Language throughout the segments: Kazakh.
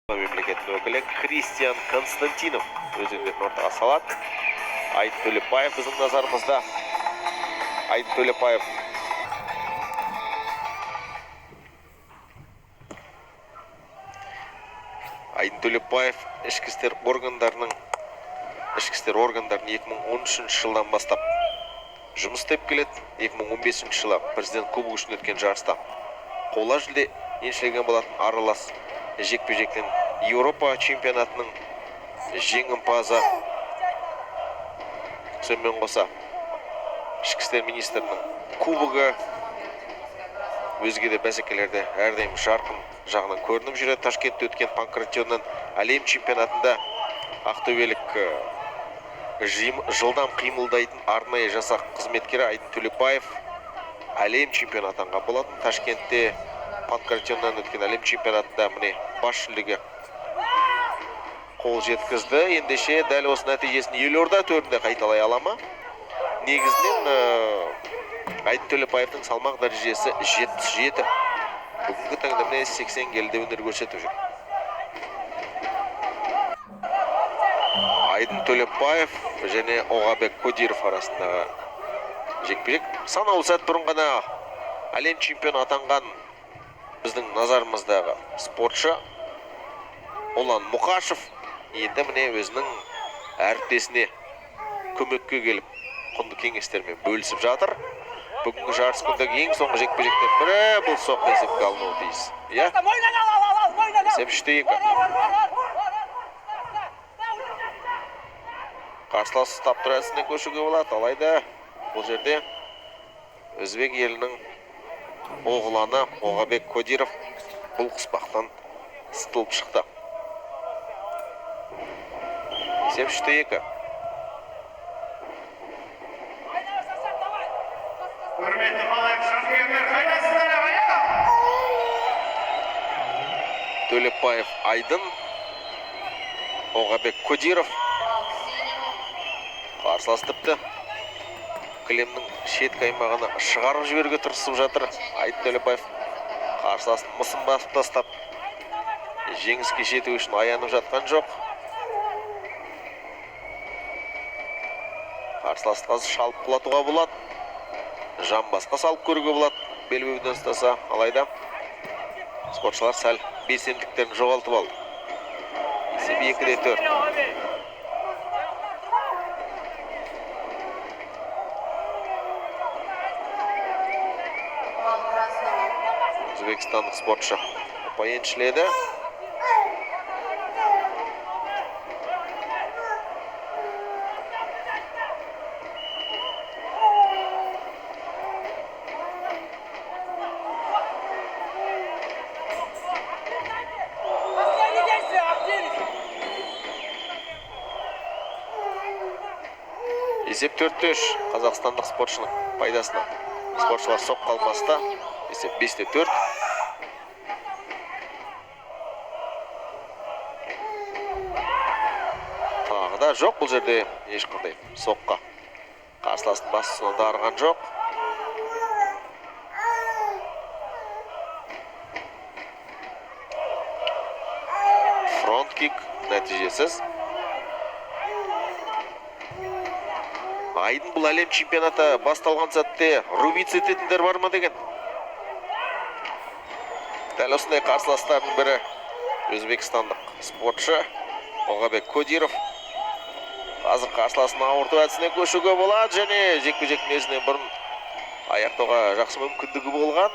мемлекеттік өкілі Кристиан Константинов өзендерін ортаға салады. Айдын Төлепбаев біздің назарымызда. Айдын Төлепбаев. Айдын Төлепбаев ішкі істер органдарының 2013 жылдан бастап жұмыс істеп келеді. 2015 жылы президент кубогы үшін өткен жарыста қола жүлде еншілеген болатын. Аралас жекпе-жектен Еуропа чемпионатының жеңімпазы. Сонымен қоса ішкі істер министрінің кубогы, өзге де бәсекелерде әрдайым жарқын жағынан көрініп жүреді. Ташкентте өткен панкратионнан әлем чемпионатында ақтөбелік жылдам қимылдайтын арнайы жасақ қызметкері Айдын Төлепбаев әлем чемпионы атанған болатын. Ташкентте панкратионнан өткен әлем чемпионатында міне бас жүлдеге қол жеткізді. Ендеше дәл осы нәтижесін Елорда төрінде қайталай ала ма? Негізінен Айдын Төлепбаевтың салмақ дәрежесі 77. Бүгінгі таңда міне 80 келіде өнер көрсетіп жүр. Айдын Төлепбаев және Оғабек Кодиров арасындағы жекпе-жек. Санаулы сәт бұрын ғана әлем чемпионы атанған біздің назарымыздағы спортшы Олан Мұқашев енді міне өзінің әріптесіне көмекке келіп құнды кеңестермен бөлісіп жатыр. Бүгінгі жарыс күндегі ең соңғы жекпе-жектен бірі бұл соққы есепке алынуы тиіс. Иә? Есеп 3-2. Қарсылас ұстап тұр әдісіне көшуге болады. Алайда бұл жерде өзбек елінің оғланы Оғабек Кодиров бұл қыспақтан сытылып шықты. Есеп 3-2. Төлепбаев Айдын, Оғабек Кодиров қарсылас тіпті кілемнің шеткі аймағына шығарып жіберуге тырысып жатыр. Айдын Төлепбаев қарсыласын мысын басып тастап жеңіске жету үшін аянып жатқан жоқ. Қарсыласты қазір шалып құлатуға болады. Жамбасқа салып көруге болады. Белбеуден ұстаса, алайда спортшылар сәл белсенділіктерін жоғалтып алды. Есеп 2-4. Өзбекстандық спортшы ұпай еншіледі. Есеп 4-3 қазақстандық спортшының пайдасына. Спортшылар соққы алмаста. Есеп 5-4. Тағы да жоқ бұл жерде ешқандай соққа. Қарсыластың басына дарыған жоқ. Фронт-кик нәтижесіз. Айдын бұл әлем чемпионаты басталған сәтте рубиц ететіндер бар ма деген. Дәл осындай қарсыластардың бірі өзбекстандық спортшы Оғабек Кодиров. Қазір қарсыласын ауырту әдісіне көшуге болады және жекпе-жектің өзінен бұрын аяқтауға жақсы мүмкіндігі болған.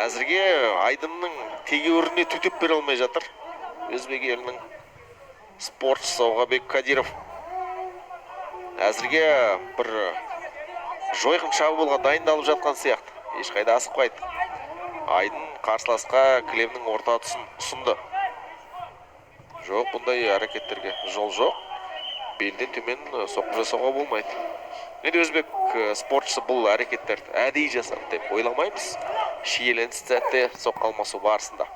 Әзірге Айдынның тегеуріне төтеп бере алмай жатыр өзбек елінің спортшысы Оғабек Кодиров. Әзірге бір жойқын шабуылға дайындалып жатқан сияқты. Ешқайда асықпайды. Айдын қарсыласқа кілемнің орта тұсын ұсынды. Жоқ, бұндай әрекеттерге жол жоқ. Белден төмен соққы жасауға болмайды. Енді өзбек спортшысы бұл әрекеттерді әдейі жасады деп ойламаймыз. Шиеленісті сәтте соққы алмасу барысында.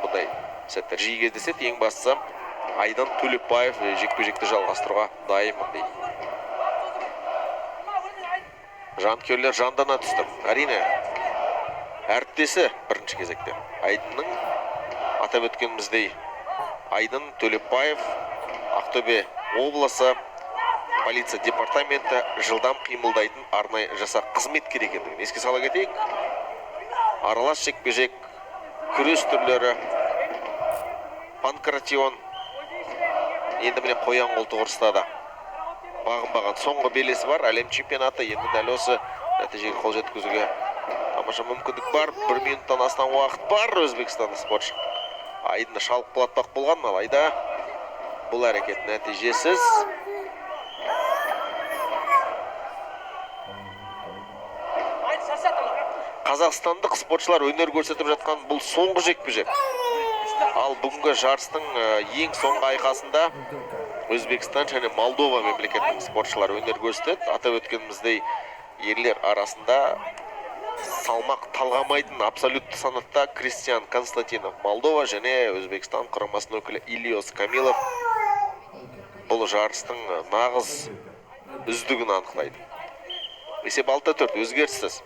Бұндай сәттер жиі кездеседі. Ең бастысы Айдын Төлепбаев жекпе-жекті жалғастыруға дайынмын дейді. жанкүйерлер жандана түсті. Әрине, әріптесі бірінші кезекте. Айдынның атап өткеніміздей Айдын Төлепбаев, Ақтөбе облысы полиция департаменті жылдам қимылдайтын арнайы жасақ қызметкер екендігін еске сала кетейік. Аралас жекпе-жек, күрес түрлері, панкратион, енді міне қоян қолтық ұрыстада бағынбаған соңғы белесі бар. Әлем чемпионаты енді дәл осы нәтижеге қол жеткізуге тамаша мүмкіндік бар. 1 минуттан астам уақыт бар. Өзбекстандық спортшы Айдынды шалып құлатпақ болған, алайда бұл әрекет нәтижесіз. Қазақстандық спортшылар өнер көрсетіп жатқан бұл соңғы жекпе-жек. Ал бүгінгі жарыстың ең соңғы айқасында Өзбекстан және Молдова мемлекетінің спортшылары өнер көрсетеді. Атап өткеніміздей ерлер арасында салмақ талғамайтын абсолютті санатта Кристиан Константинов Молдова және Өзбекстан құрамасының өкілі Ильос Камилов бұл жарыстың нағыз үздігін анықтайды. Есеп 6-4, өзгеріссіз.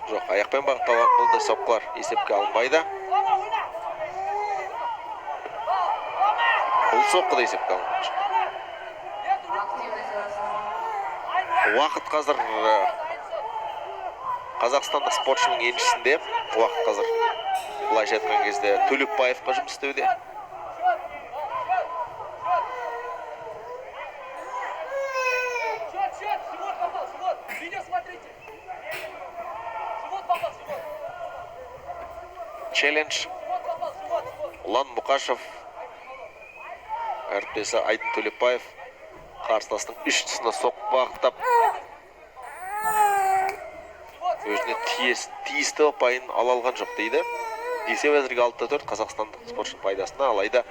Жоқ, аяқпен бағытталған бұлды соққылар есепке алынбайды. Бұл соққы да есепке алынбайды. Уақыт қазір қазақстандық спортшының еншісінде. Уақыт қазір былайша айтқан кезде Төлепбаевқа жұмыс істеуде. Челлендж. Ұлан Мұқашев, әріптесі Айдын Төлепбаев қарсыластың үш тұсына соққы бағыттап өзіне тиісті ұпайын ала алған жоқ дейді. Есеп әзірге 6-4 қазақстандық спортшының пайдасына, алайда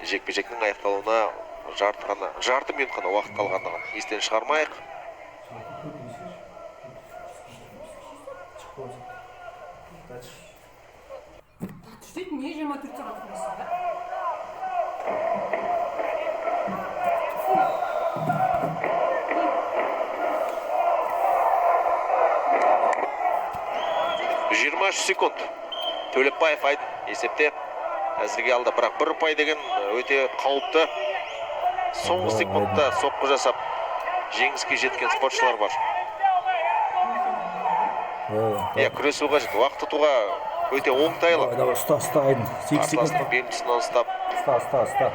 жекпе-жектің аяқталуына жарты минут қана уақыт қалғандығын естен шығармайық. Не 24 сағат болса да? 23 секунд. Төлепбаев Айдын есепте әзірге алды, бірақ бір ұпай деген өте қауіпті. Соңғы секундта соққы жасап жеңіске жеткен спортшылар бар. Күресу қажет, уақыт ұтуға өте оңтайлы. Ұста Айдын. 8 секунд. Қарсыластың белгісінен ұстап. Ұста.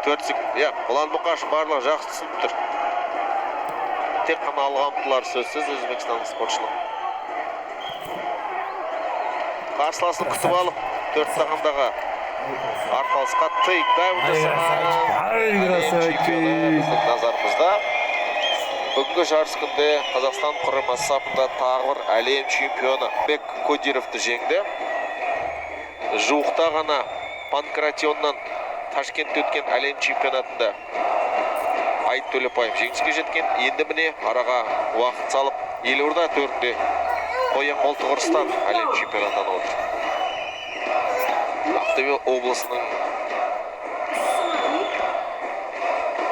4 секунд. Ұлан Мұқашев барлығы жақсы түсініп тұр. Тек қана алға ұмтылар сөзсіз Өзбекстанның спортшының. Қарсыласын күтіп алып, 4 сағандағы арпалысқа тейкдаун жасаған әлем чемпионы біздің назарымызда. Бүгінгі жарыс күнде Қазақстан құрамасы сапында тағы бір әлем чемпионы Бек Кодировты жеңді. Жуықта ғана Панкратионнан Ташкентте өткен әлем чемпионатында Айдын Төлепбаев жеңіске жеткен. Енді міне араға уақыт салып, Елорда төрінде қоян қолтық ұрыстан әлем чемпионатынан отыр. Ақтөбе облысының